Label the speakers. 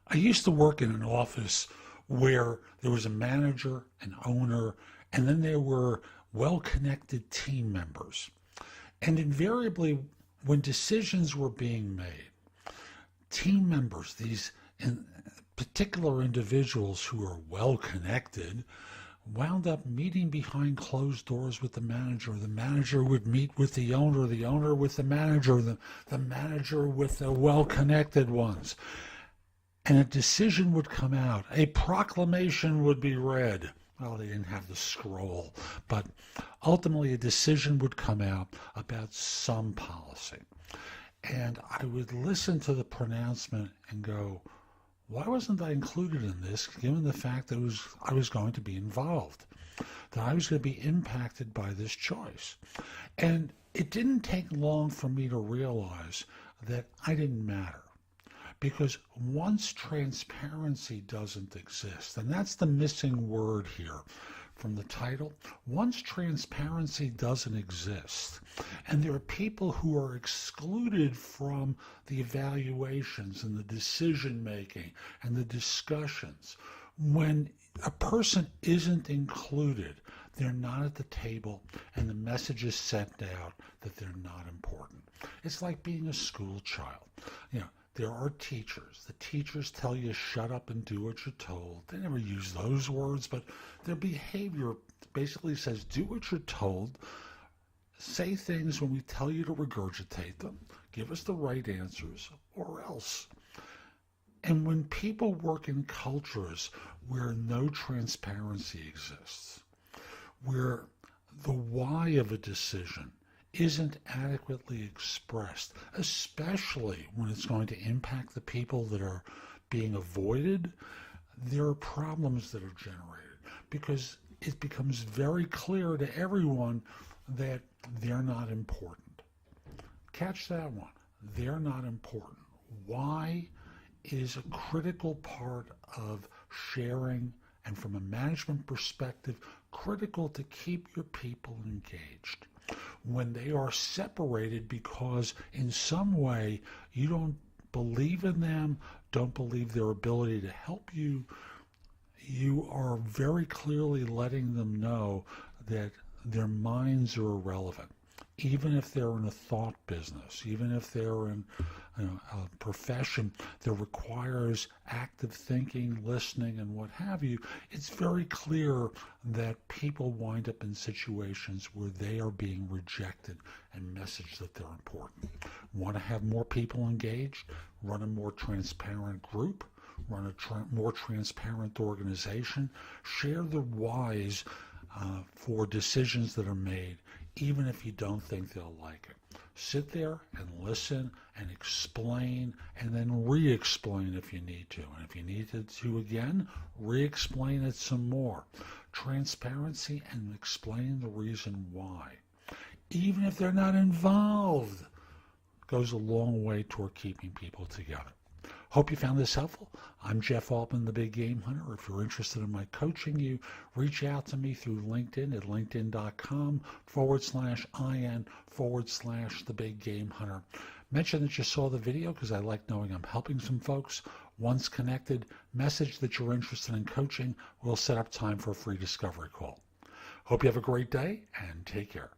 Speaker 1: I used to work in an office where there was a manager, an owner, and then there were well-connected team members. And invariably, when decisions were being made, team members, these in particular individuals who are well-connected, wound up meeting behind closed doors with the manager. The manager would meet with the owner with the manager, the manager with the well-connected ones. And a decision would come out. A proclamation would be read. Well, they didn't have the scroll, but ultimately a decision would come out about some policy. And I would listen to the pronouncement and go, why wasn't I included in this, given the fact that I was going to be involved, that I was going to be impacted by this choice? And it didn't take long for me to realize that I didn't matter. Because once transparency doesn't exist, and that's the missing word here from the title, once transparency doesn't exist, and there are people who are excluded from the evaluations and the decision making and the discussions, when a person isn't included, they're not at the table and the message is sent out that they're not important. It's like being a school child. There are teachers. The teachers tell you shut up and do what you're told. They never use those words, but their behavior basically says do what you're told, say things when we tell you to regurgitate them, give us the right answers, or else. And when people work in cultures where no transparency exists, where the why of a decision isn't adequately expressed, especially when it's going to impact the people that are being avoided, there are problems that are generated because it becomes very clear to everyone that they're not important. Catch that one. They're not important. Why is a critical part of sharing, and from a management perspective, critical to keep your people engaged. When they are separated because in some way you don't believe in them, don't believe their ability to help you, you are very clearly letting them know that their minds are irrelevant. Even if they're in a thought business, even if they're in a profession that requires active thinking, listening, and what have you, it's very clear that people wind up in situations where they are being rejected and messaged that they're important. Want to have more people engaged? Run a more transparent group, run a more transparent organization, share the whys for decisions that are made, even if you don't think they'll like it. Sit there and listen and explain and then re-explain if you need to. And if you need to again, re-explain it some more. Transparency and explain the reason why, even if they're not involved, goes a long way toward keeping people together. Hope you found this helpful. I'm Jeff Altman, the Big Game Hunter. If you're interested in my coaching, you reach out to me through LinkedIn at linkedin.com/IN/the Big Game Hunter. Mention that you saw the video because I like knowing I'm helping some folks. Once connected, message that you're interested in coaching. We'll set up time for a free discovery call. Hope you have a great day and take care.